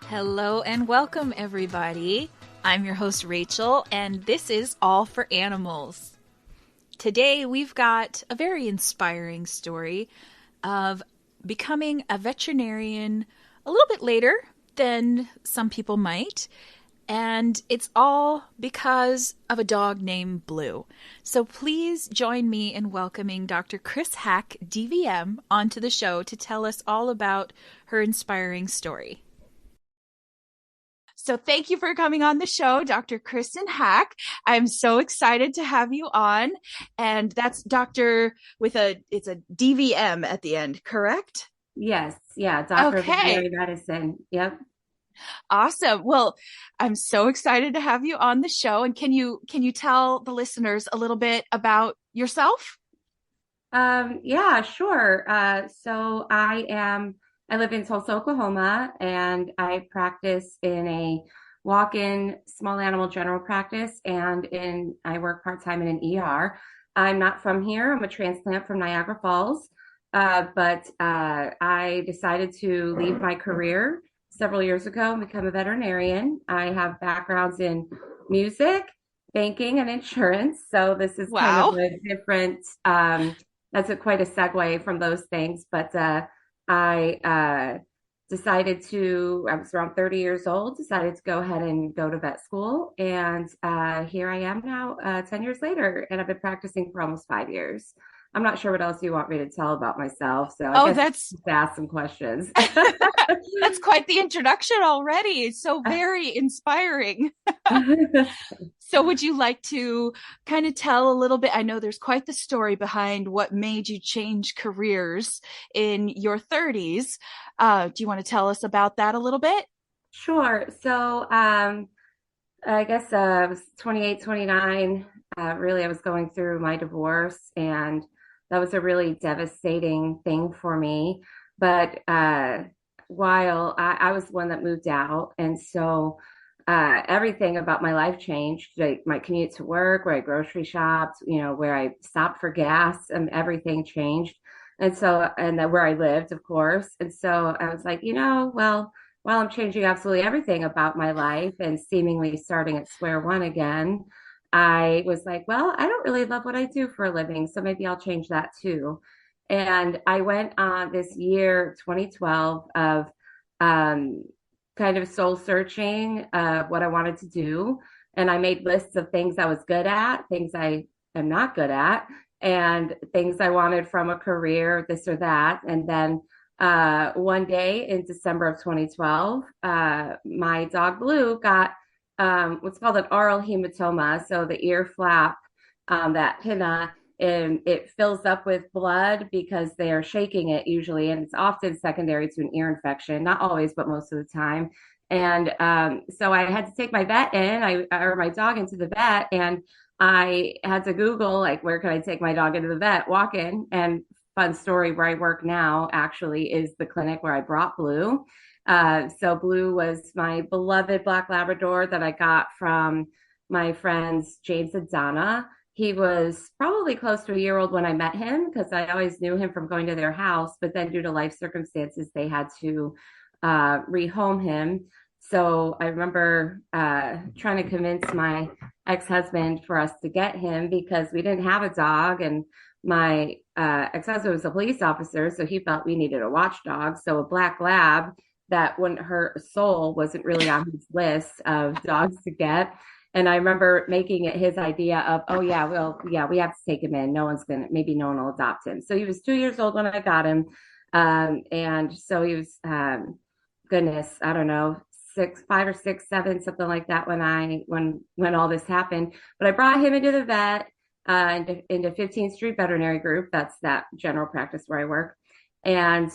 Hello and welcome, everybody. I'm your host, Rachel, and this is All for Animals. Today, we've got a very inspiring story of becoming a veterinarian a little bit later than some people might, and it's all because of a dog named Blue. So please join me in welcoming Dr. Kris Haak, DVM, onto the show to tell us all about her inspiring story. So thank you for coming on the show, Dr. Kris Haak. I'm so excited to have you on. And that's Dr. it's a DVM at the end, correct? Yes. Yeah. Doctor of Okay. Veterinary Medicine. Yep. Awesome. Well, I'm so excited to have you on the show. And can you tell the listeners a little bit about yourself? Yeah, sure. I live in Tulsa, Oklahoma, and I practice in a walk-in small animal general practice, and I work part-time in an ER. I'm not from here. I'm a transplant from Niagara Falls. But I decided to leave my career several years ago and become a veterinarian. I have backgrounds in music, banking, and insurance. So this is kind of Wow. a different, that's quite a segue from those things. But I I was around 30 years old, decided to go ahead and go to vet school. And here I am now, 10 years later, and I've been practicing for almost 5 years. I'm not sure what else you want me to tell about myself. So I Oh, guess that's just ask some questions. that's quite the introduction already. It's so very inspiring. So, would you like to kind of tell a little bit? I know there's quite the story behind what made you change careers in your 30s. Do you want to tell us about that a little bit? Sure. I guess I was 28, 29. Really, I was going through my divorce, and that was a really devastating thing for me. But while I was the one that moved out, and so everything about my life changed. Like my commute to work, where I grocery shopped, where I stopped for gas, and everything changed. And then where I lived, of course. And so I was like, well, while I'm changing absolutely everything about my life and seemingly starting at square one again, I was like, well, I don't really love what I do for a living, so maybe I'll change that too. And I went on this year, 2012, of um, kind of soul searching what I wanted to do. And I made lists of things I was good at, things I am not good at, and things I wanted from a career, this or that. And then one day in December of 2012, my dog Blue got what's called an oral hematoma. So the ear flap, that pinna, and it fills up with blood because they are shaking it usually. And it's often secondary to an ear infection, not always, but most of the time. And so I had to take my or my dog into the vet, and I had to Google, like, where can I take my dog into the vet, walk in. And fun story, where I work now actually is the clinic where I brought Blue. So Blue was my beloved Black Labrador that I got from my friends James and Donna. He was probably close to a year old when I met him, because I always knew him from going to their house. But then, due to life circumstances, they had to rehome him. So I remember trying to convince my ex-husband for us to get him, because we didn't have a dog, and my ex-husband was a police officer, so he felt we needed a watchdog. So a black lab that wouldn't hurt a soul wasn't really on his list of dogs to get. And I remember making it his idea of, oh yeah, well, yeah, we have to take him in. Maybe no one will adopt him. So he was 2 years old when I got him. And so he was, goodness, I don't know, 5 or 6, 7, something like that, when all this happened. But I brought him into the vet, into 15th Street Veterinary Group. That's that general practice where I work. And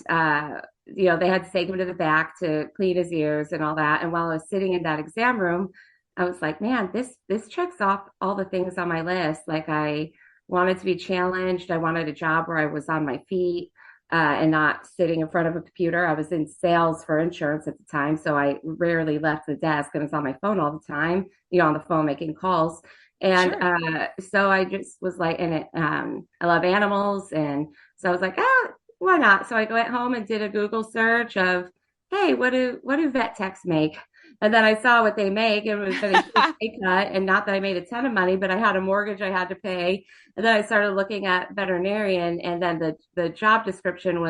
they had to take him to the back to clean his ears and all that. And while I was sitting in that exam room, I was like, man, this checks off all the things on my list. Like, I wanted to be challenged. I wanted a job where I was on my feet, and not sitting in front of a computer. I was in sales for insurance at the time, so I rarely left the desk and was on my phone all the time, on the phone making calls. And Sure. so I just was like, I love animals. And so I was like, why not? So I went home and did a Google search of hey, what do vet techs make? And then I saw what they make. It was a huge pay cut, and not that I made a ton of money, but I had a mortgage I had to pay. And then I started looking at veterinarian, and then the job description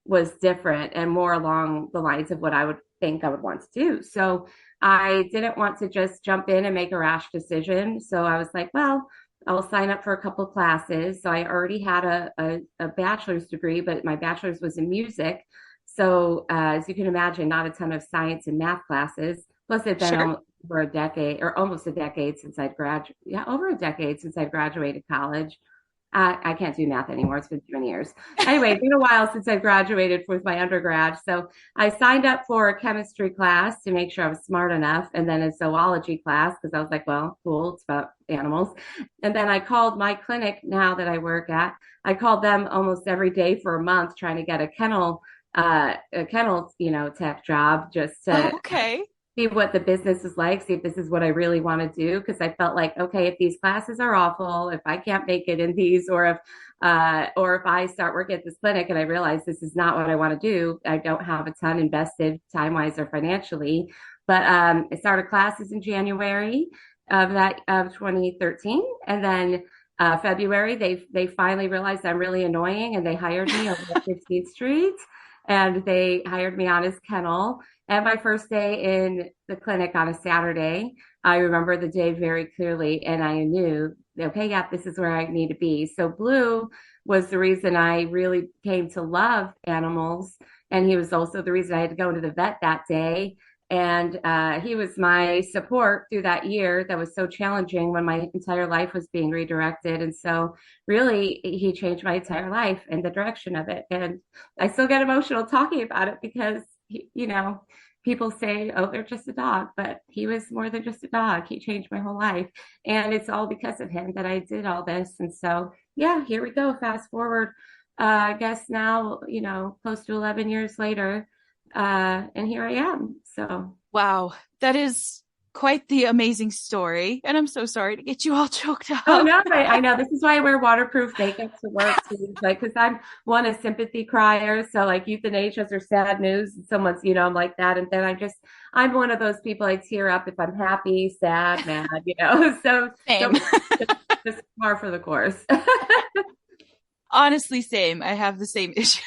was different and more along the lines of what I would think I would want to do. So I didn't want to just jump in and make a rash decision. So I was like, well, I'll sign up for a couple classes. So I already had a bachelor's degree, but my bachelor's was in music. So as you can imagine, not a ton of science and math classes. Plus, it'd been Sure. over a decade or almost a decade since I'd graduated. Yeah, over a decade since I graduated college. I can't do math anymore. It's been too many years. Anyway, it's been a while since I graduated with my undergrad. So I signed up for a chemistry class to make sure I was smart enough, and then a zoology class because I was like, well, cool, it's about animals. And then I called my clinic now that I work at. I called them almost every day for a month trying to get a kennel, tech job just Oh, to okay. see what the business is like, see if this is what I really want to do. Because I felt like, okay, if these classes are awful, if I can't make it in these, or if I start working at this clinic and I realize this is not what I want to do, I don't have a ton invested time wise or financially. But I started classes in January of 2013, and then February they finally realized I'm really annoying, and they hired me over at 15th Street, and they hired me on his kennel. And my first day in the clinic on a Saturday, I remember the day very clearly, and I knew, okay, yeah, this is where I need to be. So Blue was the reason I really came to love animals, and he was also the reason I had to go to the vet that day. And he was my support through that year that was so challenging when my entire life was being redirected. And so, really, he changed my entire life and the direction of it. And I still get emotional talking about it because, people say, oh, they're just a dog, but he was more than just a dog. He changed my whole life. And it's all because of him that I did all this. And so, yeah, here we go. Fast forward, I guess now, close to 11 years later, and here I am. So, Wow, that is quite the amazing story. And I'm so sorry to get you all choked oh up. no, I know this is why I wear waterproof makeup to work too. Like, because I'm one a sympathy crier. So, like, euthanasias are sad news. And someone's, I'm like that. And then I'm one of those people I tear up if I'm happy, sad, mad. So Same. don't just par for the course. Honestly, same. I have the same issues.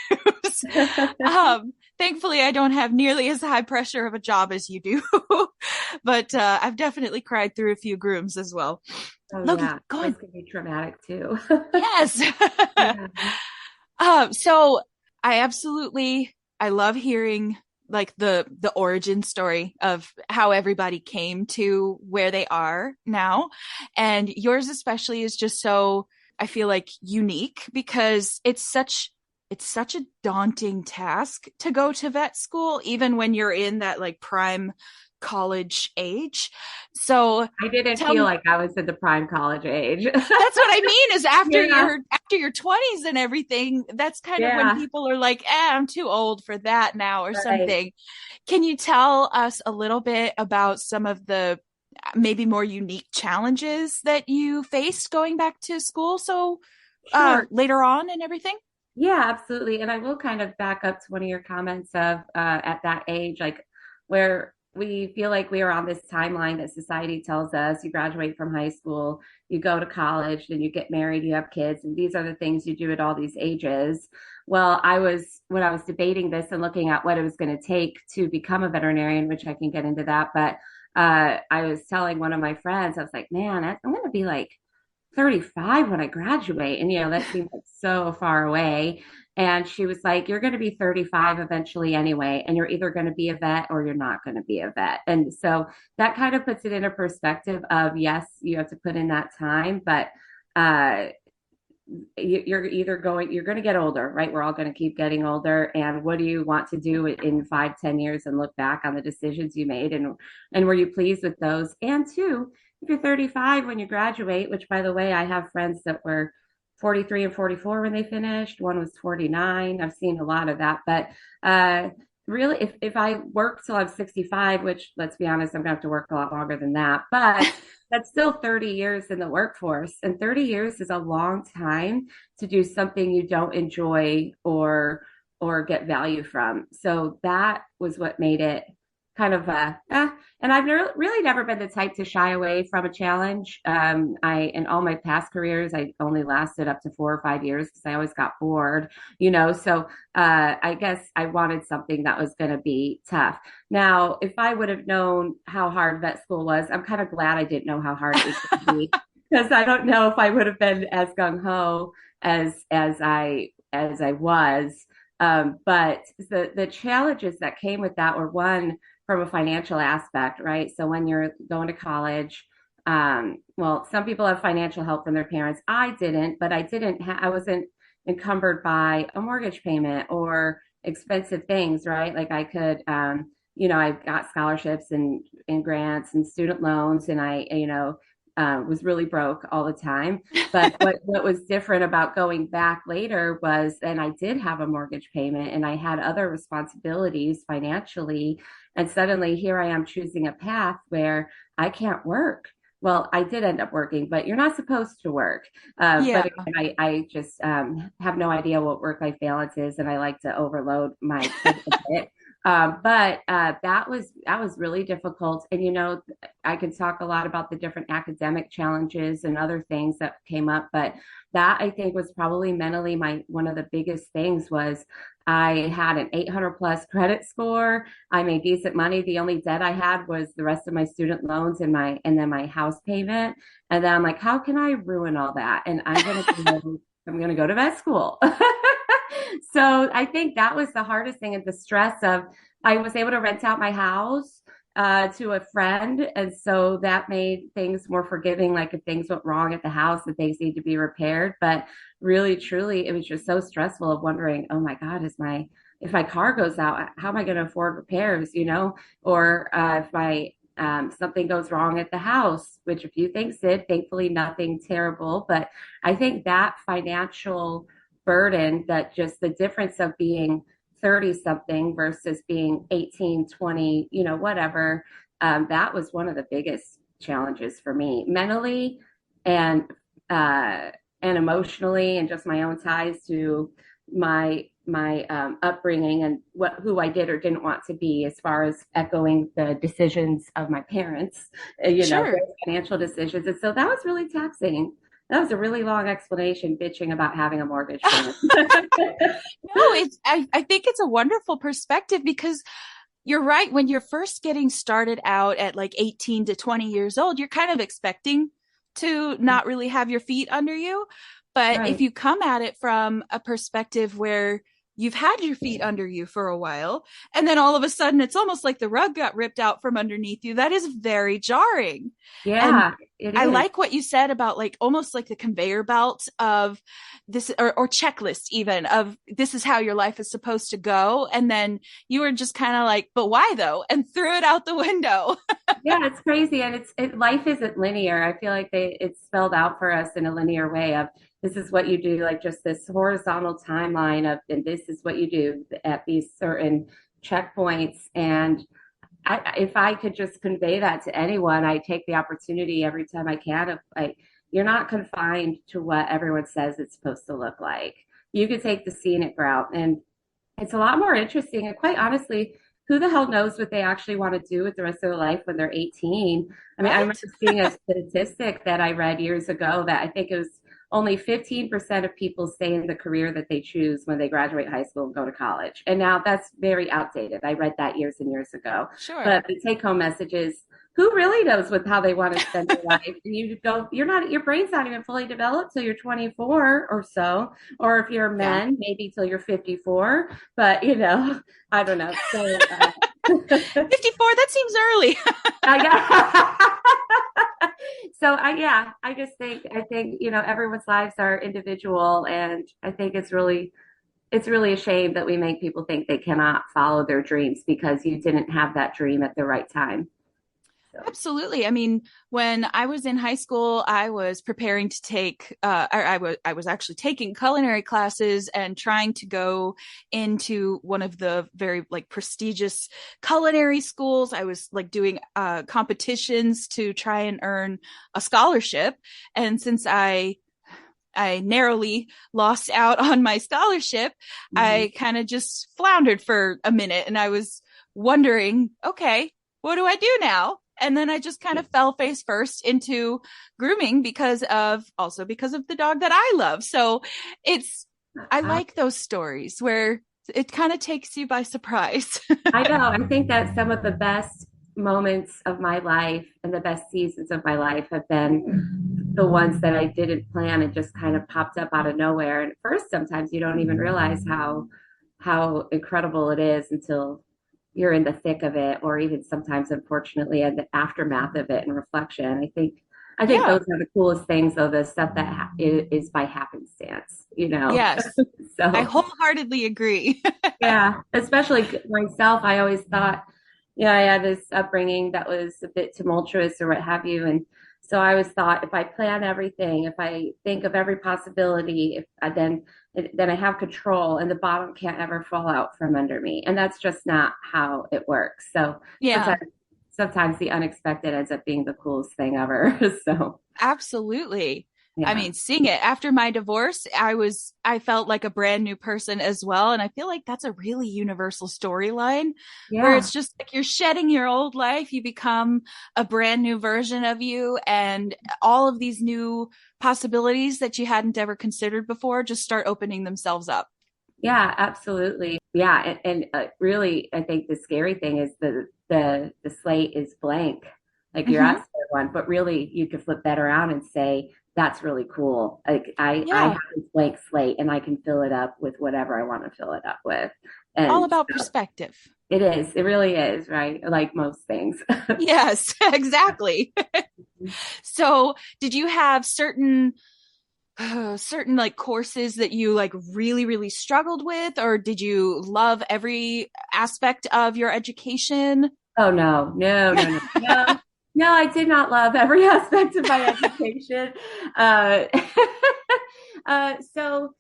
Thankfully, I don't have nearly as high pressure of a job as you do, but I've definitely cried through a few grooms as well. Oh Logan, yeah, go those ahead. can be traumatic too. Yes. Yeah. So I love hearing like the origin story of how everybody came to where they are now. And yours especially is just so, I feel like, unique because it's such a daunting task to go to vet school, even when you're in that like prime college age. So I didn't tell feel me, like I was in the prime college age. that's what I mean is Yeah, after your 20s and everything, that's kind of when yeah, people are like, I'm too old for that now or right. something. Can you tell us a little bit about some of the maybe more unique challenges that you faced going back to school so Sure. later on and everything? Yeah, absolutely. And I will kind of back up to one of your comments of at that age, like where we feel like we are on this timeline that society tells us you graduate from high school, you go to college, then you get married, you have kids, and these are the things you do at all these ages. Well, when I was debating this and looking at what it was going to take to become a veterinarian, which I can get into that, but I was telling one of my friends, I was like, man, I'm going to be like 35 when I graduate. And, that seems like so far away. And she was like, you're going to be 35 eventually anyway. And you're either going to be a vet or you're not going to be a vet. And so that kind of puts it in a perspective of, yes, you have to put in that time, but, uh, you're going to get older, right? We're all going to keep getting older. And what do you want to do in 5, 10 years and look back on the decisions you made? And were you pleased with those? And two, if you're 35 when you graduate, which by the way, I have friends that were 43 and 44 when they finished. One was 49. I've seen a lot of that. But really, if I work till I'm 65, which let's be honest, I'm going to have to work a lot longer than that. But that's still 30 years in the workforce. And 30 years is a long time to do something you don't enjoy or or get value from. So that was what made it kind of and I've really never been the type to shy away from a challenge. I in all my past careers, I only lasted up to 4 or 5 years because I always got bored, So I guess I wanted something that was going to be tough. Now, if I would have known how hard vet school was, I'm kind of glad I didn't know how hard it was going to be because I don't know if I would have been as gung ho as I was. But the challenges that came with that were one from a financial aspect, right? So when you're going to college, well, some people have financial help from their parents. I didn't, but I wasn't encumbered by a mortgage payment or expensive things, right? Like I could, I got scholarships and grants and student loans, and was really broke all the time. But what was different about going back later was then I did have a mortgage payment and I had other responsibilities financially. And suddenly here I am choosing a path where I can't work. Well, I did end up working, but you're not supposed to work. Yeah. But again, I just have no idea what work-life balance is, and I like to overload my kids a bit. But that was really difficult. And I could talk a lot about the different academic challenges and other things that came up, but that I think was probably mentally one of the biggest things was I had an 800 plus credit score. I made decent money. The only debt I had was the rest of my student loans and then my house payment. And then I'm like, how can I ruin all that? And I'm gonna go to vet school. So I think that was the hardest thing, and the stress of I was able to rent out my house to a friend, and so that made things more forgiving. Like if things went wrong at the house, that things need to be repaired. But really, truly, it was just so stressful of wondering, oh my God, if my car goes out, how am I going to afford repairs? Or if my something goes wrong at the house, which a few things did. Thankfully, nothing terrible. But I think that financial burden, that just the difference of being 30 something versus being 18, 20, whatever, that was one of the biggest challenges for me mentally and and emotionally, and just my own ties to my upbringing and who I did or didn't want to be, as far as echoing the decisions of my parents, Sure. financial decisions. And so that was really taxing. That was a really long explanation bitching about having a mortgage payment. No, I think it's a wonderful perspective because you're right. When you're first getting started out at like 18 to 20 years old, you're kind of expecting to not really have your feet under you. But if Right. you come at it from a perspective where you've had your feet under you for a while, and then all of a sudden it's almost like the rug got ripped out from underneath you, that is very jarring. And Yeah, it I is. like what you said about like almost like the conveyor belt of this, or checklist even of this is how your life is supposed to go. And then you were just kind of like, but why though? And threw it out the window. Yeah, it's crazy. And life isn't linear. I feel like it's spelled out for us in a linear way of this is what you do, like just this horizontal timeline of, and this is what you do at these certain checkpoints. And if I could just convey that to anyone, I take the opportunity every time I can of like, you're not confined to what everyone says it's supposed to look like. You could take the scenic route, and it's a lot more interesting. And quite honestly, who the hell knows what they actually want to do with the rest of their life when they're 18? I mean, I Right? remember seeing a statistic that I read years ago that I think it was only 15% of people stay in the career that they choose when they graduate high school and go to college. And now that's very outdated. I read that years and years ago. Sure. But the take home message is who really knows with how they want to spend their life? Your brain's not even fully developed till you're 24 or so. Or if you're Yeah. men, maybe till you're 54. But, I don't know. So, 54, that seems early. I got, so I just think, everyone's lives are individual, and I think it's really a shame that we make people think they cannot follow their dreams because you didn't have that dream at the right time. So, Absolutely. I mean, when I was in high school, I was preparing to take, I was actually taking culinary classes and trying to go into one of the very like prestigious culinary schools. I was like doing competitions to try and earn a scholarship. And since I narrowly lost out on my scholarship, Mhm. I kind of just floundered for a minute and I was wondering, okay, what do I do now? And then I just kind of fell face first into grooming because of the dog that I love. So I I, like those stories where it kind of takes you by surprise. I know. I think that some of the best moments of my life and the best seasons of my life have been the ones that I didn't plan and just kind of popped up out of nowhere. And at first, sometimes you don't even realize how incredible it is until you're in the thick of it, or even sometimes, unfortunately, in the aftermath of it and reflection. I think Yeah. those are the coolest things, though, the stuff that is by happenstance, you know. Yes. I So wholeheartedly agree. yeah, especially myself. I always thought, I had this upbringing that was a bit tumultuous or what have you. And so I always thought if I plan everything, if I think of every possibility, if I then I have control and the bottom can't ever fall out from under me. And that's just not how it works. So Yeah. sometimes the unexpected ends up being the coolest thing ever. So Absolutely. I yeah. mean, seeing it after my divorce, I felt like a brand new person as well. And I feel like that's a really universal storyline where Yeah. it's just like you're shedding your old life, you become a brand new version of you, and all of these new possibilities that you hadn't ever considered before just start opening themselves up. Yeah, absolutely. Yeah, and really, I think the scary thing is the slate is blank. Like you're Hmm. at square one, but really, you could flip that around and say that's really cool. Like I Yeah. have this blank slate, and I can fill it up with whatever I want to fill it up with. All And about so perspective. it is. It really is, right? Like most things. Yes, exactly. So, did you have certain like courses that you like really struggled with, or did you love every aspect of your education? Oh no, no, no, no, no. No, I did not love every aspect of my education. Uh, so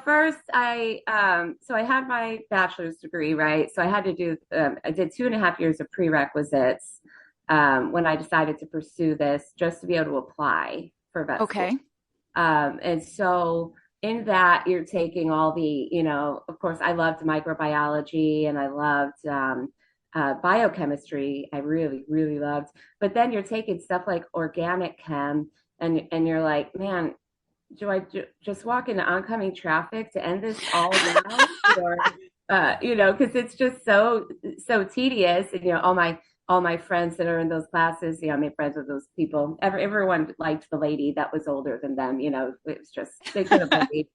first so I had my bachelor's degree, right? So I had to do I did 2.5 years of prerequisites when I decided to pursue this, just to be able to apply for vet school. Okay. And so in that, you're taking all of course, I loved microbiology and I loved biochemistry. I really, really loved. But then you're taking stuff like organic chem, and you're like, man, do I just walk into oncoming traffic to end this all now? Or, because it's just so tedious. And, all my friends that are in those classes, I made friends with those people. Everyone liked the lady that was older than them. It was just, they could have believed,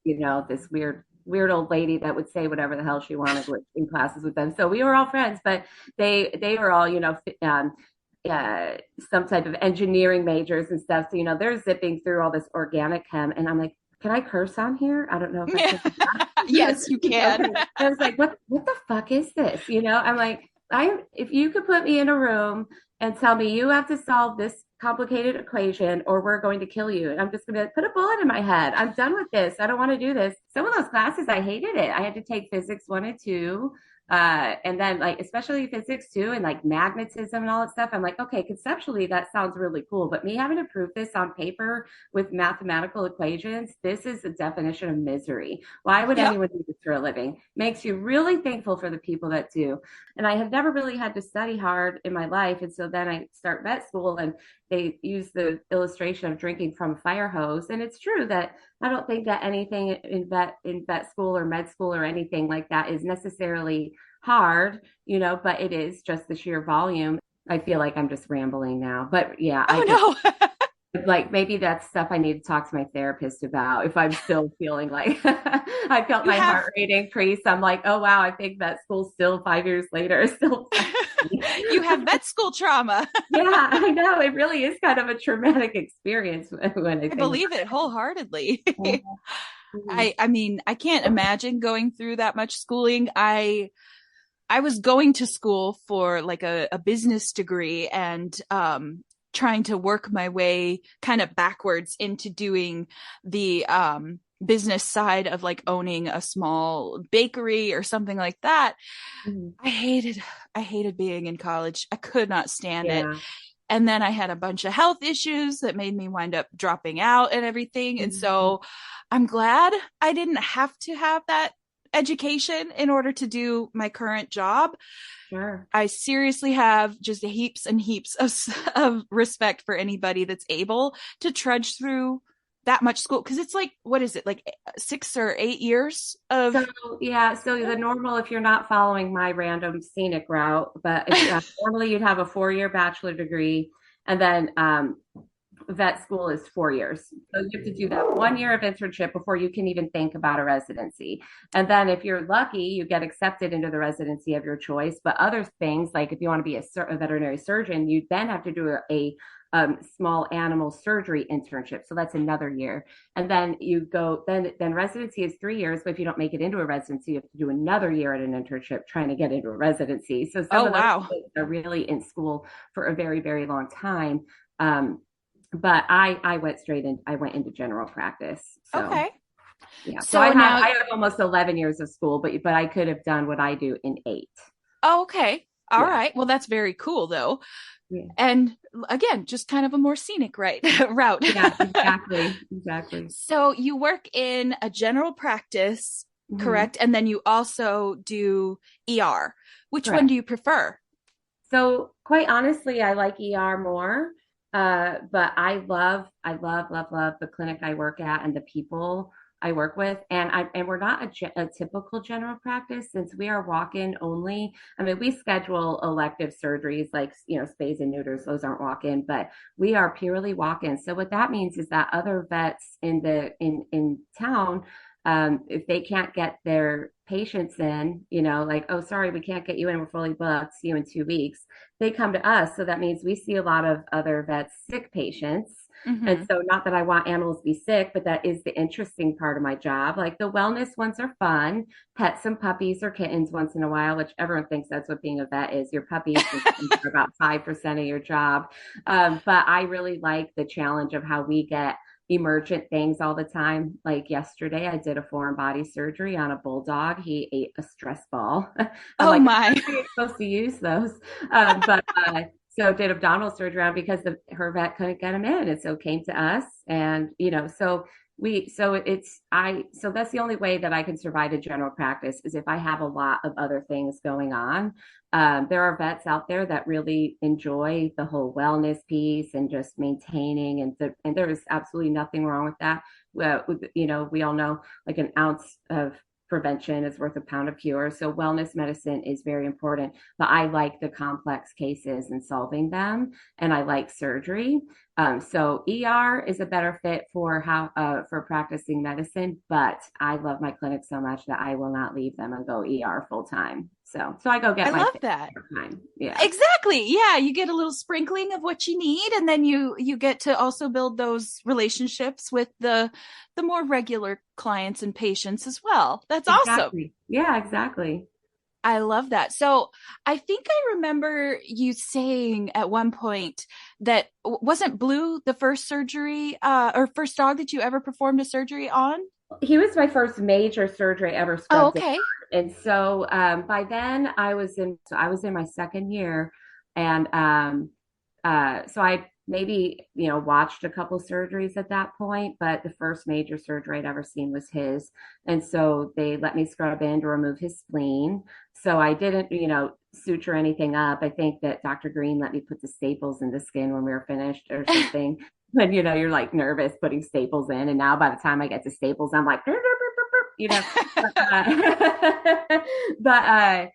this weird old lady that would say whatever the hell she wanted in classes with them. So we were all friends, but they were all, uh, some type of engineering majors and stuff. So, they're zipping through all this organic chem. And I'm like, can I curse on here? I don't know if I Yeah. should. Yes, you can. Okay. I was like, what the fuck is this? I'm like, if you could put me in a room and tell me you have to solve this complicated equation or we're going to kill you. And I'm just going to put a bullet in my head. I'm done with this. I don't want to do this. Some of those classes, I hated it. I had to take physics 1 and 2. And then like, especially physics too, and like magnetism and all that stuff. I'm like, okay, conceptually that sounds really cool, but me having to prove this on paper with mathematical equations, this is the definition of misery. Why would Yep. anyone do this for a living? Makes you really thankful for the people that do. And I have never really had to study hard in my life. And so then I start vet school and they use the illustration of drinking from a fire hose. And it's true that I don't think that anything in vet school or med school or anything like that is necessarily hard, but it is just the sheer volume. I feel like I'm just rambling now. But yeah, I just Oh no. like maybe that's stuff I need to talk to my therapist about if I'm still feeling like I felt You my have heart rate increase. I'm like, oh wow, I think that school still 5 years later is still you have vet school trauma. yeah, I know. It really is kind of a traumatic experience when I I think believe it wholeheartedly. about it. I mean, I can't imagine going through that much schooling. I was going to school for like a business degree and trying to work my way kind of backwards into doing the business side of like owning a small bakery or something like that. Mhm. I hated being in college. I could not stand it. Yeah. And then I had a bunch of health issues that made me wind up dropping out and everything. And so I'm glad I didn't have to have that education in order to do my current job. Sure. I seriously have just heaps and heaps of respect for anybody that's able to trudge through that much school. Cause it's like, what is it? Like 6 or 8 years of. So yeah, so the normal, if you're not following my random scenic route, but if, normally you'd have a 4-year bachelor degree, and then vet school is 4 years. So you have to do that 1 year of internship before you can even think about a residency. And then if you're lucky, you get accepted into the residency of your choice. But other things, like if you want to be a veterinary surgeon, you then have to do a small animal surgery internship. So that's another year. And then you go, then residency is 3 years. But if you don't make it into a residency, you have to do another year at an internship trying to get into a residency. So some of those are really in school for a very, very long time. But I went straight in, I went into general practice. So, okay. Yeah. So I have almost 11 years of school, but I could have done what I do in 8. Oh, okay. All right. Well, that's very cool though. Yeah. And again, just kind of a more scenic route. Yeah, exactly. So you work in a general practice, correct? And then you also do ER. Which one do you prefer? So quite honestly, I like ER more. But I love the clinic I work at and the people I work with. And we're not a typical general practice, since we are walk-in only. I mean, we schedule elective surgeries like, spays and neuters. Those aren't walk-in, but we are purely walk-in. So what that means is that other vets in town, if they can't get their patients in, like, oh, sorry, we can't get you in, we're fully booked, see you in 2 weeks, they come to us. So that means we see a lot of other vets' sick patients. And so, not that I want animals to be sick, but that is the interesting part of my job. Like, the wellness ones are fun. Pet some puppies or kittens once in a while, which everyone thinks that's what being a vet is. Your puppies are about 5% of your job. But I really like the challenge of how we get emergent things all the time. Like yesterday, I did a foreign body surgery on a bulldog. He ate a stress ball. My! You're supposed to use those, so did abdominal surgery on, because her vet couldn't get him in, and so came to us, and so that's the only way that I can survive a general practice, is if I have a lot of other things going on. There are vets out there that really enjoy the whole wellness piece and just maintaining, and there is absolutely nothing wrong with that. Well, we all know, like, an ounce of prevention is worth a pound of cure. So wellness medicine is very important, but I like the complex cases and solving them, and I like surgery. So ER is a better fit for for practicing medicine, but I love my clinic so much that I will not leave them and go ER full time. So I go get I love that. Time. Yeah, exactly. Yeah, you get a little sprinkling of what you need, and then you get to also build those relationships with the more regular clients and patients as well. That's awesome. Yeah, exactly. I love that. So I think I remember you saying at one point that wasn't Blue the first surgery or first dog that you ever performed a surgery on? He was my first major surgery ever. Oh, okay. And so by then I was in my second year, and so I maybe watched a couple surgeries at that point, but the first major surgery I'd ever seen was his. And so they let me scrub in to remove his spleen. So I didn't suture anything up. I think that Dr. Green let me put the staples in the skin when we were finished or something. When you're like nervous putting staples in, and now by the time I get to staples, I'm like but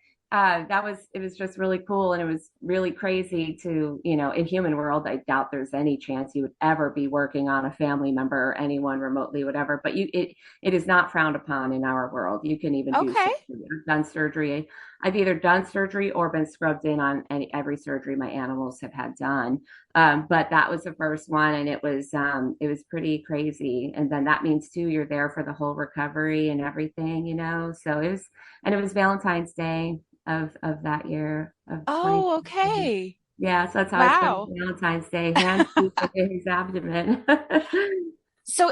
it was just really cool, and it was really crazy to, in human world, I doubt there's any chance you would ever be working on a family member or anyone remotely, whatever, but it is not frowned upon in our world. You can even do surgery. I've either done surgery or been scrubbed in on every surgery my animals have had done. But that was the first one, and it was pretty crazy. And then that means too, you're there for the whole recovery and everything, so it was Valentine's Day of that year. Oh, okay. Yeah, so that's how I spent Valentine's Day, hands in his abdomen. So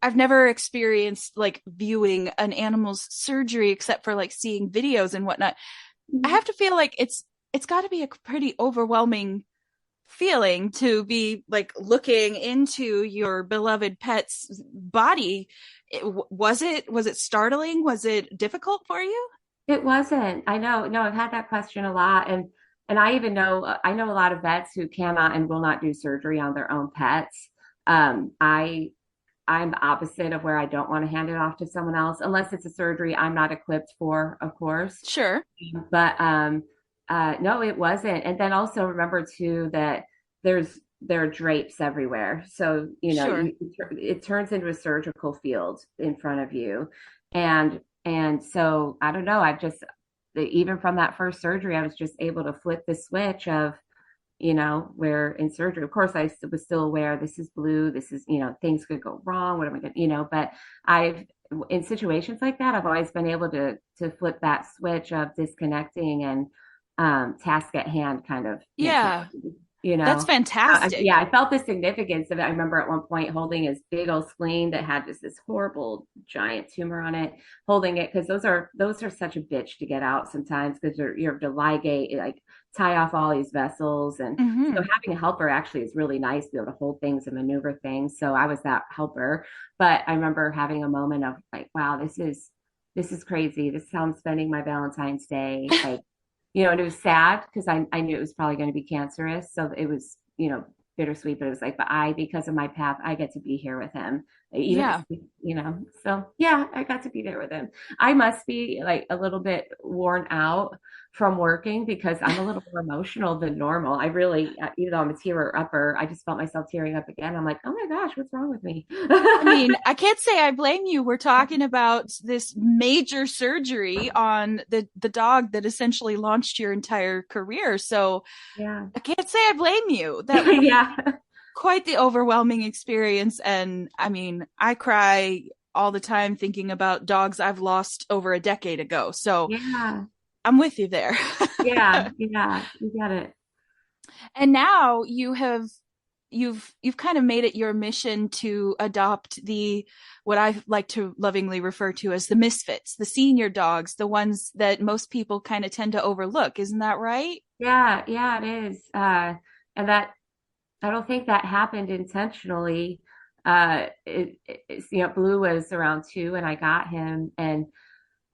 I've never experienced like viewing an animal's surgery except for like seeing videos and whatnot. I have to feel like it's got to be a pretty overwhelming feeling to be like looking into your beloved pet's body. Was it startling? Was it difficult for you? It wasn't. I know. No, I've had that question a lot, and I even know I know a lot of vets who cannot and will not do surgery on their own pets. I I'm the opposite of where I don't want to hand it off to someone else unless it's a surgery I'm not equipped for, of course. Sure. But no, it wasn't. And then also remember too that there are drapes everywhere. So, Sure. it turns into a surgical field in front of you. And so I don't know, I just even from that first surgery, I was just able to flip the switch of, where in surgery, of course, I was still aware this is blue, this is, things could go wrong. What am I going to, but I've, in situations like that, I've always been able to flip that switch of disconnecting and task at hand kind of Yeah, mentality, that's fantastic. Yeah, I felt the significance of it. I remember at one point holding his big old spleen that had just this horrible giant tumor on it, holding it because those are such a bitch to get out sometimes because you have to ligate, like tie off all these vessels. And so Hmm. having a helper actually is really nice to be able to hold things and maneuver things. So I was that helper. But I remember having a moment of like, wow, this is crazy. This is how I'm spending my Valentine's Day. Like, and it was sad because I knew it was probably going to be cancerous. So it was, bittersweet, but it was like, but because of my path, I get to be here with him. Even, Yeah. so yeah, I got to be there with him. I must be like a little bit worn out from working because I'm a little more emotional than normal. I really, even though I'm a tearer upper, I just felt myself tearing up again. I'm like, oh my gosh, what's wrong with me? I mean, I can't say I blame you. We're talking about this major surgery on the dog that essentially launched your entire career. So Yeah. I can't say I blame you. That was Yeah. quite the overwhelming experience. And I mean, I cry all the time thinking about dogs I've lost over a decade ago. So Yeah. I'm with you there. Yeah. Yeah. You get it. And now you've kind of made it your mission to adopt the what I like to lovingly refer to as the misfits, the senior dogs, the ones that most people kind of tend to overlook. Isn't that right? Yeah. Yeah, it is. And that I don't think that happened intentionally. Blue was around 2 and I got him. And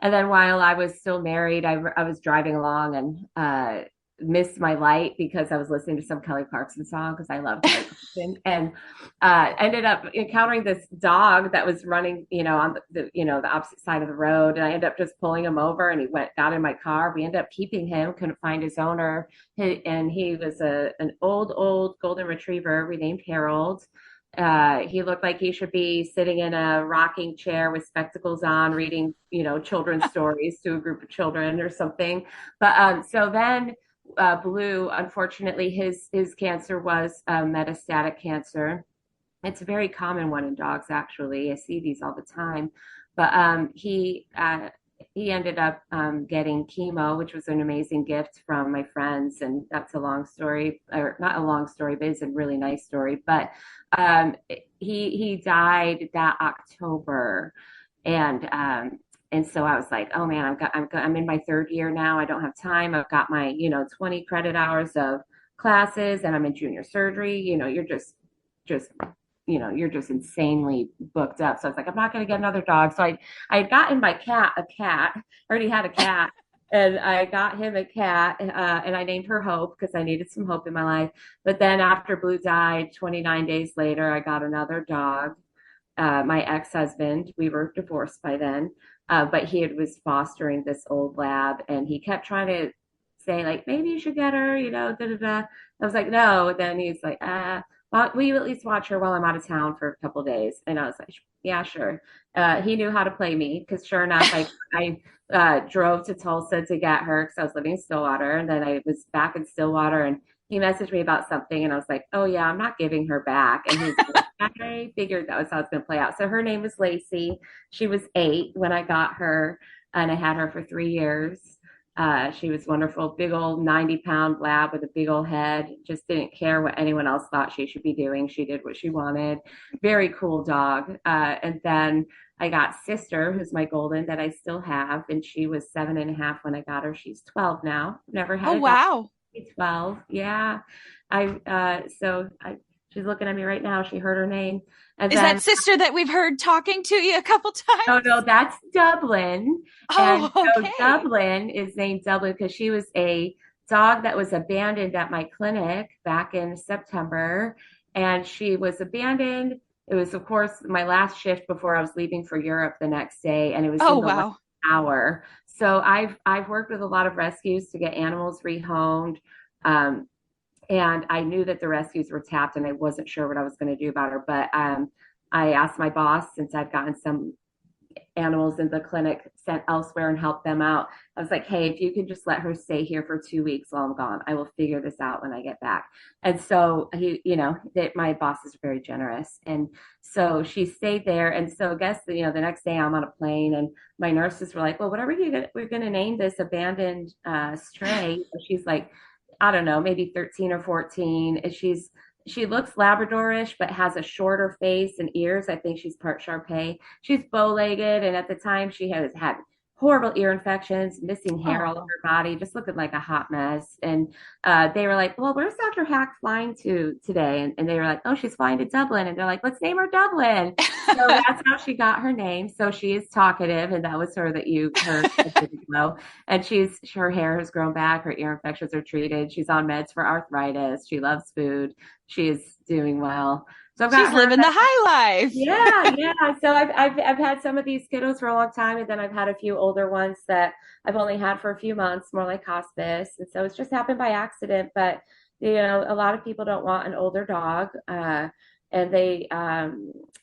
then while I was still married, I was driving along and missed my light because I was listening to some Kelly Clarkson song because I love Kelly Clarkson. And ended up encountering this dog that was running, on the opposite side of the road. And I ended up just pulling him over and got in my car. We ended up keeping him, couldn't find his owner. And he was an old golden retriever. We named Harold. He looked like he should be sitting in a rocking chair with spectacles on, reading, children's stories to a group of children or something. But so then, Blue, unfortunately, his cancer was metastatic cancer. It's a very common one in dogs, actually. I see these all the time. But he ended up getting chemo, which was an amazing gift from my friends, and that's a long story, or not a long story, but it's a really nice story. But um, he died that October, and so I was like, oh man, I'm in my third year now. I don't have time. I've got my 20 credit hours of classes, and I'm in junior surgery. Just you're just insanely booked up. So I was like, I'm not going to get another dog. So I had gotten my cat a cat. I already had a cat, and I got him a cat, and I named her Hope because I needed some hope in my life. But then after Blue died, 29 days later, I got another dog. My ex-husband, we were divorced by then, but was fostering this old lab, and he kept trying to say like, maybe you should get her, da da da. I was like, no. Then he's like, well, will you at least watch her while I'm out of town for a couple of days? And I was like, yeah, sure. He knew how to play me because sure enough, I drove to Tulsa to get her because I was living in Stillwater, and then I was back in Stillwater, and he messaged me about something, and I was like, oh yeah, I'm not giving her back. And he's like, I figured that was how it's going to play out. So her name was Lacey. She was 8 when I got her, and I had her for 3 years. She was wonderful, big old 90-pound lab with a big old head. Just didn't care what anyone else thought she should be doing. She did what she wanted. Very cool dog. And then I got Sister, who's my golden that I still have, and she was 7.5 when I got her. She's 12 now. Never Oh, had a dog. wow. 12. Yeah. She's looking at me right now. She heard her name. And Is that then, sister that we've heard talking to you a couple oh times? no, that's Dublin. And Oh, so okay. Dublin is named Dublin because she was a dog that was abandoned at my clinic back in September. And she was abandoned. It was, of course, my last shift before I was leaving for Europe the next day, and it was Oh, in the last wow. hour. So I've worked with a lot of rescues to get animals rehomed. Um, and I knew that the rescues were tapped, and I wasn't sure what I was going to do about her. But I asked my boss, since I've gotten some animals in the clinic sent elsewhere and help them out. I was like, hey, if you could just let her stay here for 2 weeks while I'm gone, I will figure this out when I get back. And so that my boss is very generous. And so she stayed there. And so I guess, the next day I'm on a plane and my nurses were like, well, we're going to name this abandoned stray. She's like, I don't know, maybe 13 or 14. And she looks Labradorish, but has a shorter face and ears. I think she's part Shar Pei. She's bow-legged, and at the time she has had horrible ear infections, missing hair all over Oh, her body, just looking like a hot mess. And they were like, well, where's Dr. Haak flying to today? And they were like, oh, she's flying to Dublin. And they're like, let's name her Dublin. So that's how she got her name. So she is talkative, and that was her that you heard a bit ago. And her hair has grown back, her ear infections are treated. She's on meds for arthritis. She loves food. She is doing well. So I've she's got her. living the high life. Yeah, yeah. So I've had some of these kiddos for a long time, and then I've had a few older ones that I've only had for a few months, more like hospice. And so it's just happened by accident. But a lot of people don't want an older dog, and they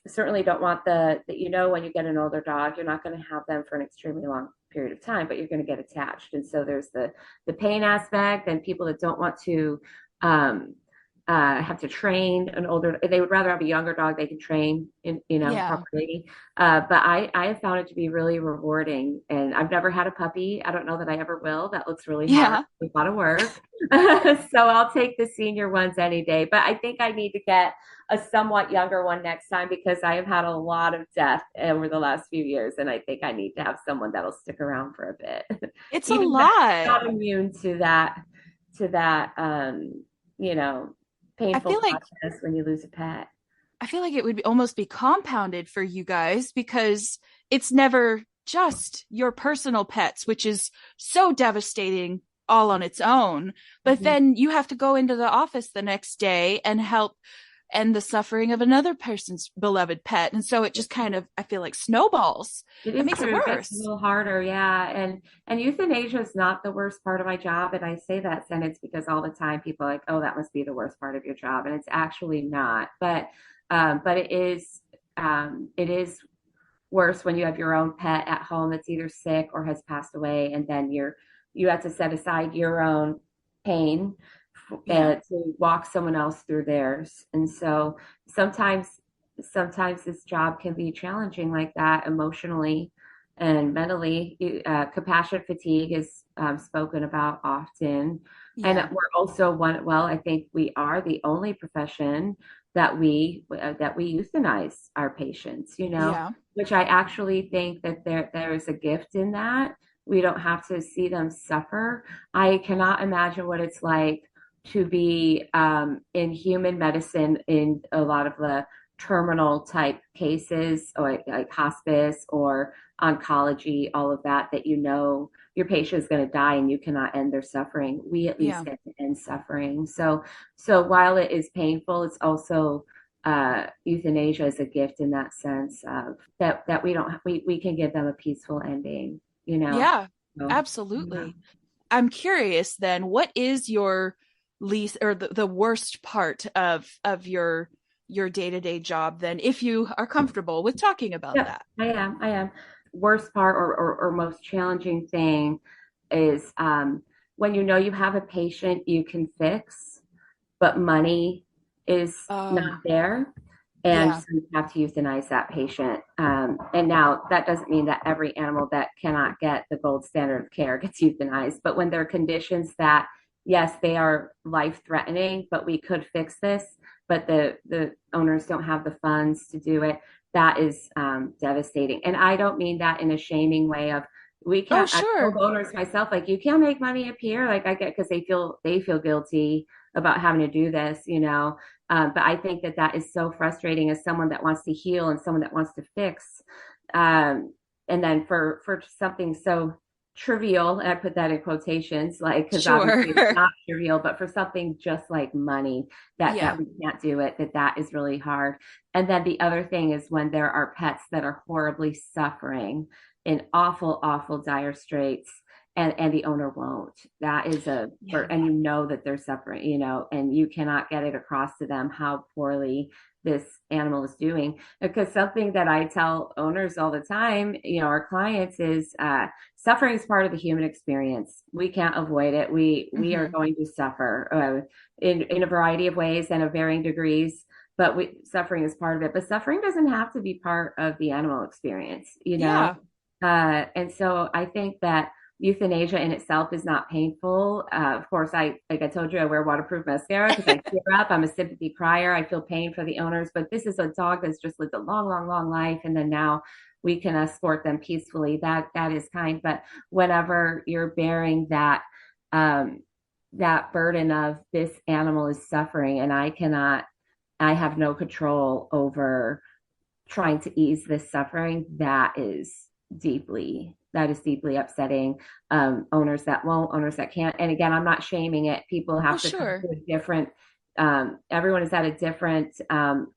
certainly don't want when you get an older dog, you're not going to have them for an extremely long period of time, but you're going to get attached. And so there's the pain aspect, and people that don't want to. Um, have to train an older, they would rather have a younger dog they can train Yeah. properly. But I have found it to be really rewarding, and I've never had a puppy. I don't know that I ever will. That looks really hard, Yeah. a lot of work. So I'll take the senior ones any day, but I think I need to get a somewhat younger one next time because I have had a lot of death over the last few years, and I think I need to have someone that'll stick around for a bit. It's a Even though I'm lot. not immune to that you know I painful feel like process when you lose a pet. I feel like it would almost be compounded for you guys because it's never just your personal pets, which is so devastating all on its own. But Mhm. then you have to go into the office the next day and help end the suffering of another person's beloved pet. And so it just kind of, I feel like snowballs. It It is makes it true. It gets a worse. little harder, yeah. And euthanasia is not the worst part of my job. And I say that sentence because all the time people are like, oh, that must be the worst part of your job. And it's actually not. But it is worse when you have your own pet at home that's either sick or has passed away, and then you have to set aside your own pain Yeah. to walk someone else through theirs. And so sometimes sometimes this job can be challenging like that emotionally and mentally. Compassion fatigue is spoken about often. And Yeah. we're also I think we are the only profession that we euthanize our patients, Yeah. which I actually think that there is a gift in that. We don't have to see them suffer. I cannot imagine what it's like to be in human medicine in a lot of the terminal type cases, or like hospice or oncology, all of that your patient is going to die and you cannot end their suffering. We at least Yeah. get to end suffering. So while it is painful, it's also euthanasia is a gift in that sense of that we can give them a peaceful ending, Yeah. so yeah. Absolutely. I'm curious then, what is your least or the worst part of your day-to-day job then, if you are comfortable with talking about Yep, that? I am. Worst part or most challenging thing is when you have a patient you can fix, but money is not Oh, there. And yeah. so you have to euthanize that patient. And now that doesn't mean that every animal that cannot get the gold standard of care gets euthanized. But when there are conditions that, yes, they are life threatening, but we could fix this, but the owners don't have the funds to do it, that is devastating. And I don't mean that in a shaming way of We Oh, can't, I told sure. owners myself, like, you can't make money up here. Like I get, because they feel guilty about having to do this, but I think that that is so frustrating as someone that wants to heal and someone that wants to fix. And then for something so trivial, and I put that in quotations, like, because Sure. obviously it's not trivial, but for something just like money, that Yeah. we can't do it, that is really hard. And then the other thing is when there are pets that are horribly suffering in awful, awful dire straits, and the owner won't. That is Yeah. and that they're suffering, and you cannot get it across to them how poorly this animal is doing. Because something that I tell owners all the time, our clients, is suffering is part of the human experience. We can't avoid it. We are Hmm. going to suffer in a variety of ways and of varying degrees. But suffering is part of it. But suffering doesn't have to be part of the animal experience, Yeah. and so I think that euthanasia in itself is not painful. Of course, like I told you, I wear waterproof mascara because I tear up. I'm a sympathy crier. I feel pain for the owners, but this is a dog that's just lived a long, long, long life, and then now we can escort them peacefully. That is kind. But whenever you're bearing um, that burden of this animal is suffering, and I have no control over trying to ease this suffering, that is deeply upsetting. Owners that won't, owners that can't. And again, I'm not shaming it. People Oh, have to come sure. to a different, everyone is at a different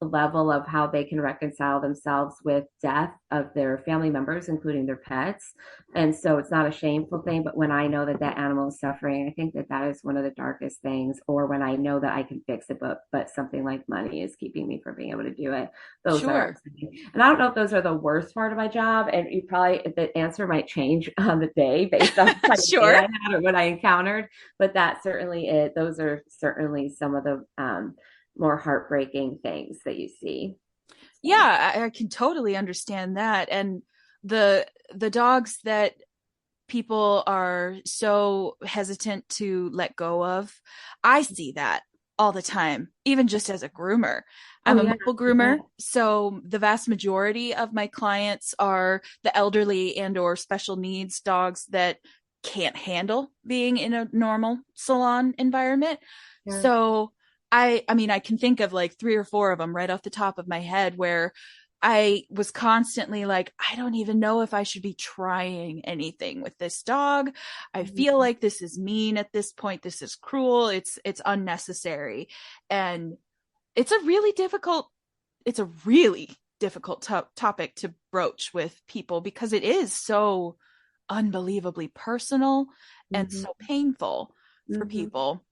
level of how they can reconcile themselves with death of their family members, including their pets. And so it's not a shameful thing. But when I know that that animal is suffering, I think that that is one of the darkest things. Or when I know that I can fix it, but something like money is keeping me from being able to do it. Those are Sure. upsetting. And I don't know if those are the worst part of my job. And the answer might change on the day based on what kind of day I Sure. had or what I encountered. But that's certainly it. Those are certainly some of the more heartbreaking things that you see. So, Yeah, I can totally understand that. And the dogs that people are so hesitant to let go of, I see that all the time, even just as a groomer. oh I'm a yeah, mobile yeah, groomer, so the vast majority of my clients are the elderly and or special needs dogs that can't handle being in a normal salon environment. yeah. So I mean I can think of like three or four of them right off the top of my head where I was constantly like, I don't even know if I should be trying anything with this dog. I feel Mhm. like this is mean at this point. This is cruel. It's unnecessary. And it's a really difficult it's a really difficult topic to broach with people because it is so unbelievably personal and Mhm. so painful for Mhm. people.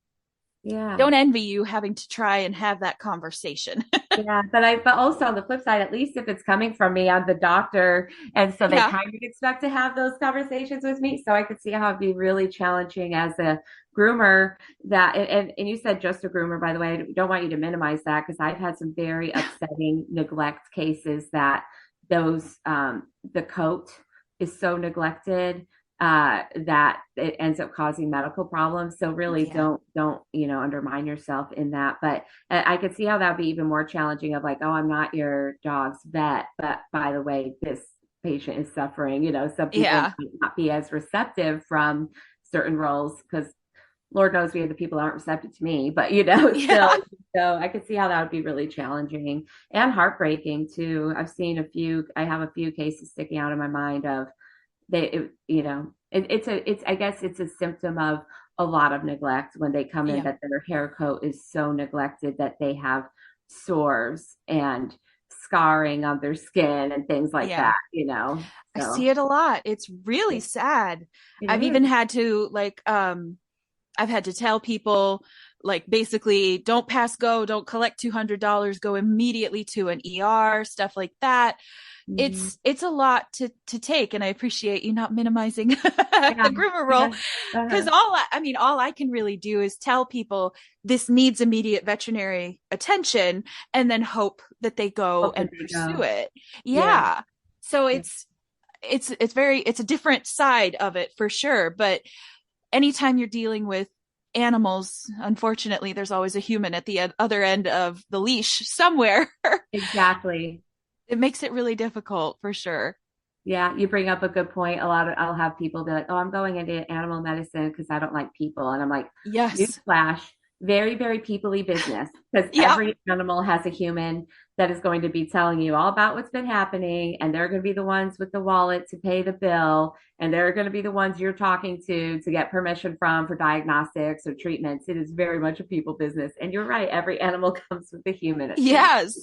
Yeah. Don't envy you having to try and have that conversation. Yeah, but also on the flip side, at least if it's coming from me, I'm the doctor, and so they Yeah. kind of expect to have those conversations with me. So I could see how it'd be really challenging as a groomer. And you said just a groomer, by the way. I don't want you to minimize that because I've had some very upsetting neglect cases that the coat is so neglected that it ends up causing medical problems. So really Yeah. don't undermine yourself in that. But I could see how that would be even more challenging of like, oh, I'm not your dog's vet, but by the way, this patient is suffering. Some people Yeah. might not be as receptive from certain roles because Lord knows we have the people that aren't receptive to me, but still, Yeah. so I could see how that would be really challenging and heartbreaking too. I have a few cases sticking out in my mind of it's I guess it's a symptom of a lot of neglect when they come in Yeah. that their hair coat is so neglected that they have sores and scarring on their skin and things like Yeah. that. I So see it a lot. It's really sad. it I've even is. had to like I've had to tell people like basically don't pass go, don't collect $200, go immediately to an ER, stuff like that. Mhm. It's a lot to take, and I appreciate you not minimizing Yeah, the groomer role yeah. because Uh-huh. all I can really do is tell people this needs immediate veterinary attention and then hope that they go Hope that and they pursue go. it. Yeah. Yeah. So Yeah. it's a different side of it for sure, but anytime you're dealing with animals, unfortunately, there's always a human at the other end of the leash somewhere. Exactly. It makes it really difficult for sure. Yeah, you bring up a good point. I'll have people be like, "Oh, I'm going into animal medicine because I don't like people," and I'm like, Yes. "Newsflash, very, very people-y business because Yep. every animal has a human that is going to be telling you all about what's been happening, and they're going to be the ones with the wallet to pay the bill, and they're going to be the ones you're talking to get permission from for diagnostics or treatments. It is very much a people business, and you're right. Every animal comes with a human at some. Yes.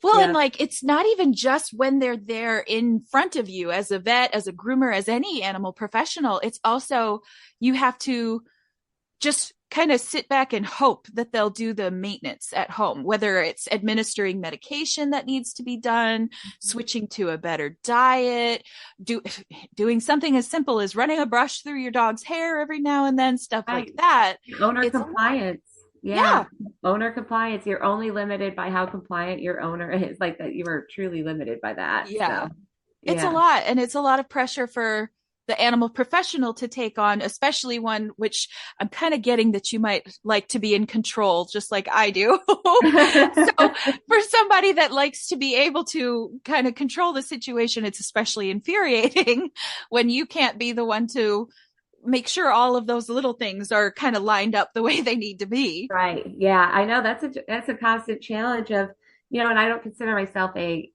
Well, and Yeah, like it's not even just when they're there in front of you as a vet, as a groomer, as any animal professional. It's also you have to just kind of sit back and hope that they'll do the maintenance at home, whether it's administering medication that needs to be done, switching to a better diet, doing something as simple as running a brush through your dog's hair every now and then, stuff like right. that. Owner It's a lot. compliance. Yeah. Yeah. Owner compliance. You're only limited by how compliant your owner is. Like that, you are truly limited by that. Yeah. So, It's a yeah. lot, and it's a lot of pressure for the animal professional to take on, especially one which I'm kind of getting that you might like to be in control, just like I do. So, for somebody that likes to be able to kind of control the situation, it's especially infuriating when you can't be the one to make sure all of those little things are kind of lined up the way they need to be. Right. Yeah, I know that's a constant challenge of, and I don't consider myself a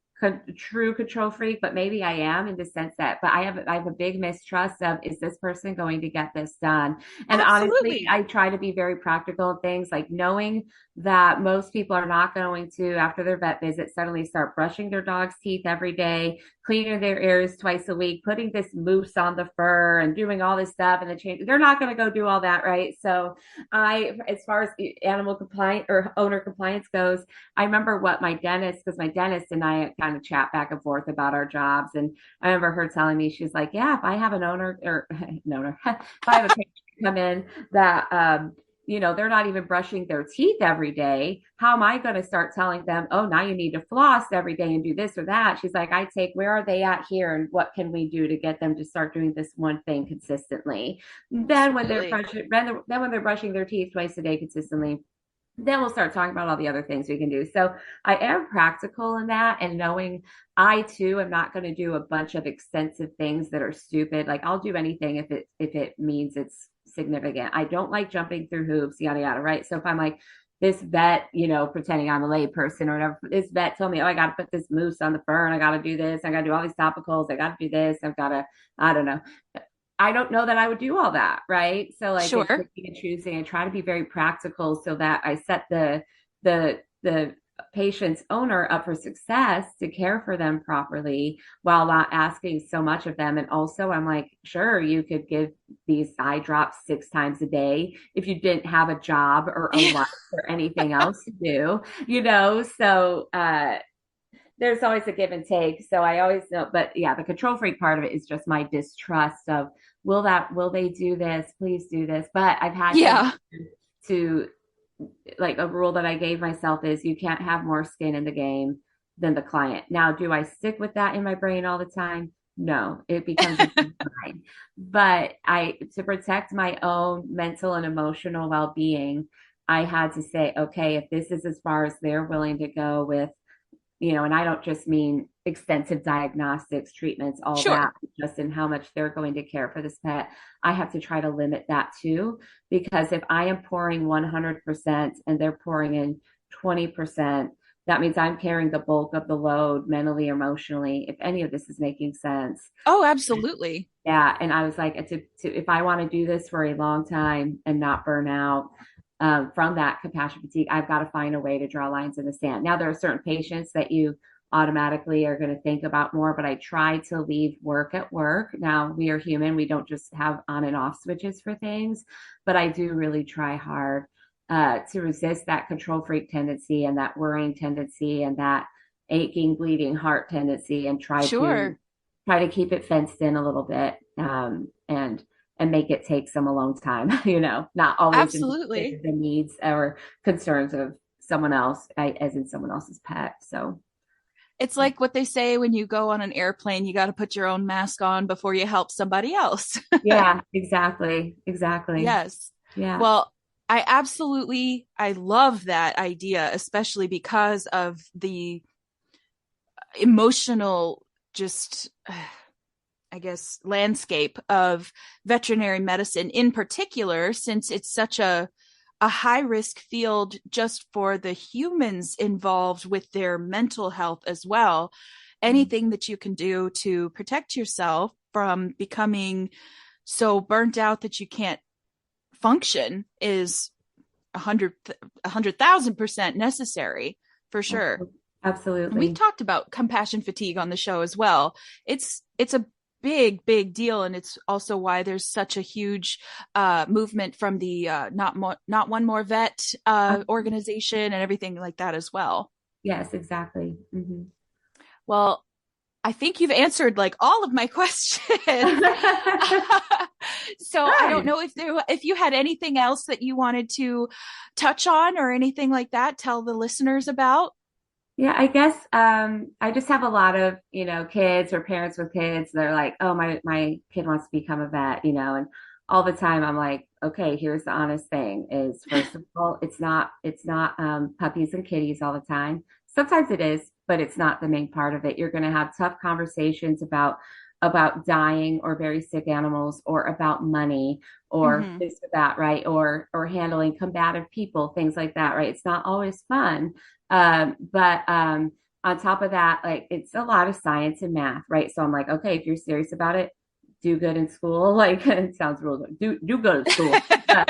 true control freak, but maybe I am in the sense that, but I have a big mistrust of, is this person going to get this done? And honestly, Absolutely. I try to be very practical in things like knowing that most people are not going to, after their vet visit, suddenly start brushing their dog's teeth every day, cleaning their ears twice a week, putting this mousse on the fur and doing all this stuff and the change. They're not going to go do all that, right? So as far as animal compliance or owner compliance goes, I remember what my dentist, because my dentist and I kind of chat back and forth about our jobs. And I remember her telling me, she's like, yeah, if I have an owner or an owner, if I have a patient come in that, they're not even brushing their teeth every day. How am I going to start telling them, oh, now you need to floss every day and do this or that? She's like, where are they at here? And what can we do to get them to start doing this one thing consistently? Then when they're Absolutely. then when they're brushing their teeth twice a day consistently, then we'll start talking about all the other things we can do. So I am practical in that, and knowing I too am not going to do a bunch of extensive things that are stupid. Like I'll do anything if it means it's significant. I don't like jumping through hoops, yada yada, right? So if I'm like this vet, pretending I'm a lay person or whatever, this vet told me, oh, I got to put this mousse on the fur and I got to do this. I got to do all these topicals. I got to do this. I don't know. I don't know that I would do all that, right? So like it's Sure. picking and choosing. I try to be very practical so that I set the patient's owner up for success to care for them properly while not asking so much of them. And also I'm like, sure, you could give these eye drops 6 times a day if you didn't have a job or a life or anything else to do, So there's always a give and take. So I always know, but yeah, the control freak part of it is just my distrust of, will they do this? Please do this. But I've had Yeah. to like, a rule that I gave myself is you can't have more skin in the game than the client. Now, do I stick with that in my brain all the time? No, it becomes a fine. But to protect my own mental and emotional well-being, I had to say, okay, if this is as far as they're willing to go with, and I don't just mean extensive diagnostics, treatments, all Sure. that, just in how much they're going to care for this pet. I have to try to limit that too, because if I am pouring 100% and they're pouring in 20%, that means I'm carrying the bulk of the load mentally, emotionally, if any of this is making sense. Oh, absolutely. Yeah. And I was like, if I want to do this for a long time and not burn out, from that compassion fatigue, I've got to find a way to draw lines in the sand. Now, there are certain patients that you automatically are going to think about more, but I try to leave work at work. Now, we are human. We don't just have on and off switches for things, but I do really try hard to resist that control freak tendency and that worrying tendency and that aching, bleeding heart tendency, and Sure. try to keep it fenced in a little bit, and make it take some alone time, not always in Absolutely. the needs or concerns of someone else, as in someone else's pet. So, It's like what they say when you go on an airplane, you got to put your own mask on before you help somebody else. yeah, exactly. Exactly. Yes. Yeah. Well, I love that idea, especially because of the emotional just I guess, landscape of veterinary medicine in particular, since it's such a high risk field just for the humans involved with their mental health as well. Anything that you can do to protect yourself from becoming so burnt out that you can't function is 100,000% necessary for sure. And we've Absolutely. talked about compassion fatigue on the show as well. It's a big deal, and it's also why there's such a huge movement from the not one more vet organization and everything like that as well. Yes, exactly. Hmm. Well, I think you've answered like all of my questions. So I don't Good. know if you had anything else that you wanted to touch on or anything like that, tell the listeners about. Yeah, I guess I just have a lot of, kids or parents with kids. They're like, "Oh, my kid wants to become a vet," and all the time I'm like, "Okay, here's the honest thing is first of all, it's not puppies and kitties all the time. Sometimes it is, but it's not the main part of it. You're going to have tough conversations about dying or very sick animals or about money or Mm-hmm. this or that, right? Or handling combative people, things like that, right? It's not always fun. But on top of that, like it's a lot of science and math, right? So I'm like, okay, if you're serious about it, do good in school. Like it sounds real good. Do good in school. Uh,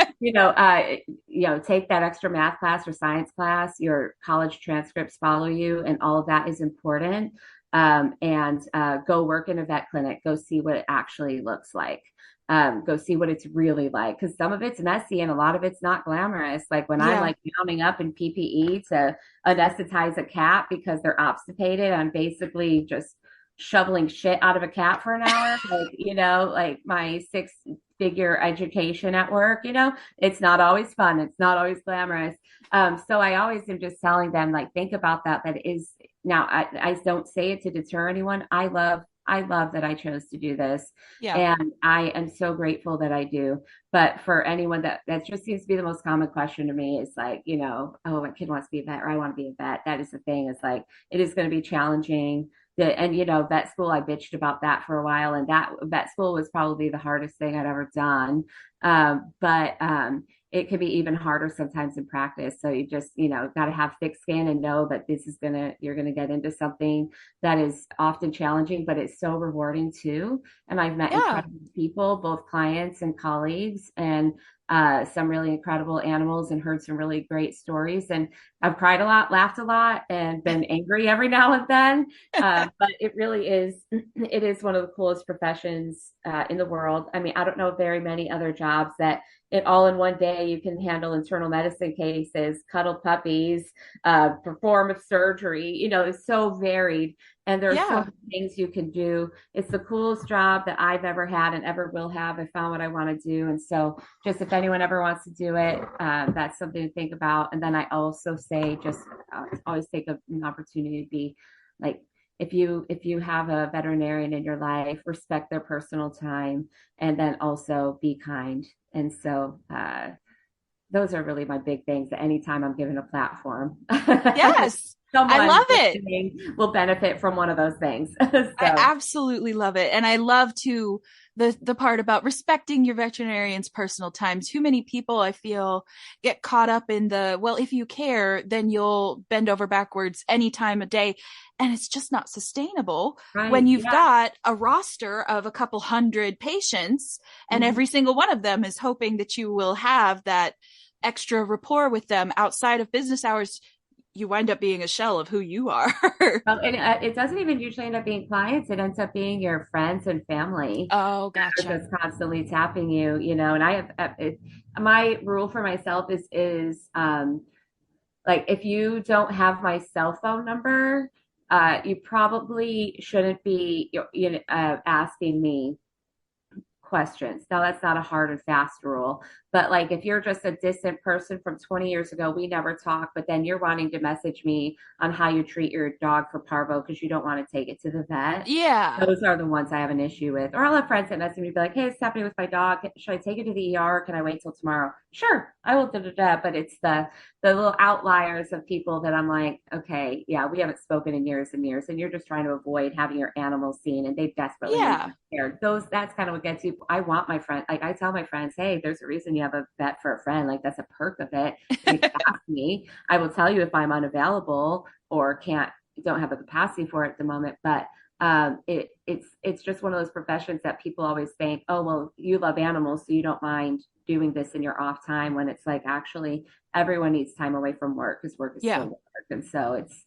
take that extra math class or science class. Your college transcripts follow you, and all of that is important. And go work in a vet clinic. Go see what it actually looks like. Go see what it's really like because some of it's messy and a lot of it's not glamorous. Like when I'm Yeah. like mounting up in PPE to anesthetize a cat because they're obstipated, I'm basically just shoveling shit out of a cat for an hour. Like, like my six-figure education at work, it's not always fun. It's not always glamorous. So I always am just telling them, like, think about that. That is now I don't say it to deter anyone. I love that I chose to do this. Yeah. And I am so grateful that I do. But for anyone that just seems to be the most common question to me is like, oh, my kid wants to be a vet or I want to be a vet. That is the thing. It's like, it is going to be challenging. And vet school, I bitched about that for a while. And that vet school was probably the hardest thing I'd ever done. But it can be even harder sometimes in practice. So you just, got to have thick skin and know that you're going to get into something that is often challenging, but it's so rewarding too. And I've met Yeah. incredible people, both clients and colleagues, and some really incredible animals and heard some really great stories. And I've cried a lot, laughed a lot, and been angry every now and then. But it really is, it is one of the coolest professions in the world. I mean, I don't know very many other jobs that it all in one day you can handle internal medicine cases, cuddle puppies, perform a surgery. It's so varied. And there are so Yeah. many things you can do. It's the coolest job that I've ever had and ever will have. I found what I want to do. And so just if anyone ever wants to do it, that's something to think about. And then I also say, just always take an opportunity to be like, if you have a veterinarian in your life, respect their personal time, and then also be kind. And so those are really my big things. Anytime I'm given a platform, Yes. I someone love it. listening will benefit from one of those things. I So absolutely love it. And I love to the part about respecting your veterinarian's personal time. Too many people I feel get caught up in the, well, if you care, then you'll bend over backwards any time of day. And it's just not sustainable when right, you've yeah. got a roster of a couple hundred patients and Mhm. every single one of them is hoping that you will have that extra rapport with them outside of business hours. You wind up being a shell of who you are. Well, and it doesn't even usually end up being clients. It ends up being your friends and family Oh, that are gotcha. just constantly tapping you, And I have my rule for myself is like if you don't have my cell phone number, you probably shouldn't be asking me questions. Now, that's not a hard and fast rule, But like, if you're just a distant person from 20 years ago, we never talked, but then you're wanting to message me on how you treat your dog for parvo because you don't want to take it to the vet. Yeah. Those are the ones I have an issue with. Or I'll have friends that message me be like, hey, it's happening with my dog. Should I take it to the ER? Can I wait till tomorrow? Sure, I will do that. But it's the little outliers of people that I'm like, okay, yeah, we haven't spoken in years and years, and you're just trying to avoid having your animals seen, and they desperately need Yeah. care. That's kind of what gets you. I want my friend, like I tell my friends, hey, there's a reason you have a vet for a friend. Like that's a perk of it. You can ask me. I will tell you if I'm unavailable or don't have the capacity for it at the moment. But it's just one of those professions that people always think, oh, well, you love animals, so you don't mind doing this in your off time, when it's like, actually everyone needs time away from work because work is Yeah. still work. And so it's,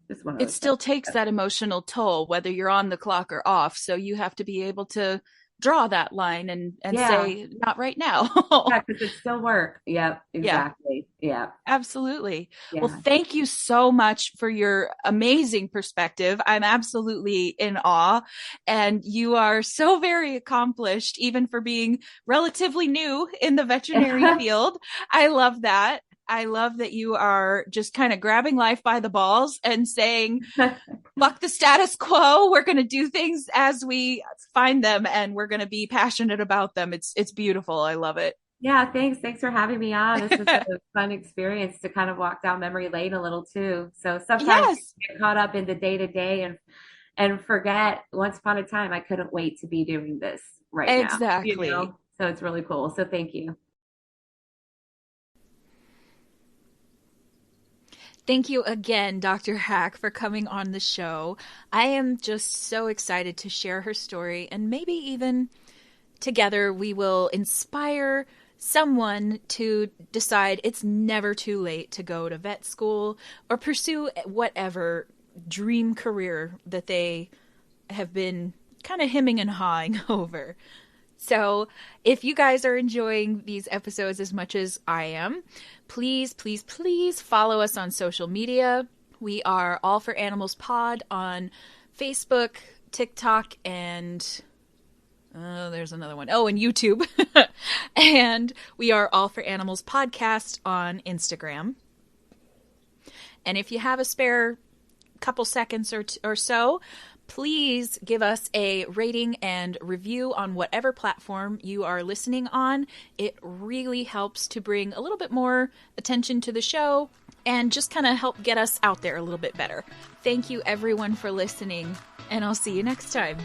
just one of It those still things. takes that emotional toll, whether you're on the clock or off. So you have to be able to draw that line and Yeah. say, not right now. Yeah, because it's still work. Yep, Yeah. exactly. Yeah. Absolutely. Yeah. Well, thank you so much for your amazing perspective. I'm absolutely in awe. And you are so very accomplished, even for being relatively new in the veterinary field. I love that. I love that you are just kind of grabbing life by the balls and saying, fuck the status quo. We're going to do things as we find them, and we're going to be passionate about them. It's beautiful. I love it. Yeah, thanks. Thanks for having me on. This is a fun experience to kind of walk down memory lane a little too. So sometimes Yes. you get caught up in the day to day and forget once upon a time I couldn't wait to be doing this right now. Exactly. So it's really cool. So thank you. Thank you again, Dr. Haak, for coming on the show. I am just so excited to share her story, and maybe even together we will inspire someone to decide it's never too late to go to vet school or pursue whatever dream career that they have been kind of hemming and hawing over. So if you guys are enjoying these episodes as much as I am, please, please, please follow us on social media. We are All for Animals Pod on Facebook, TikTok, and there's another one. Oh, and YouTube. And we are All for Animals Podcast on Instagram. And if you have a spare couple seconds or so, please give us a rating and review on whatever platform you are listening on. It really helps to bring a little bit more attention to the show and just kind of help get us out there a little bit better. Thank you, everyone, for listening, and I'll see you next time.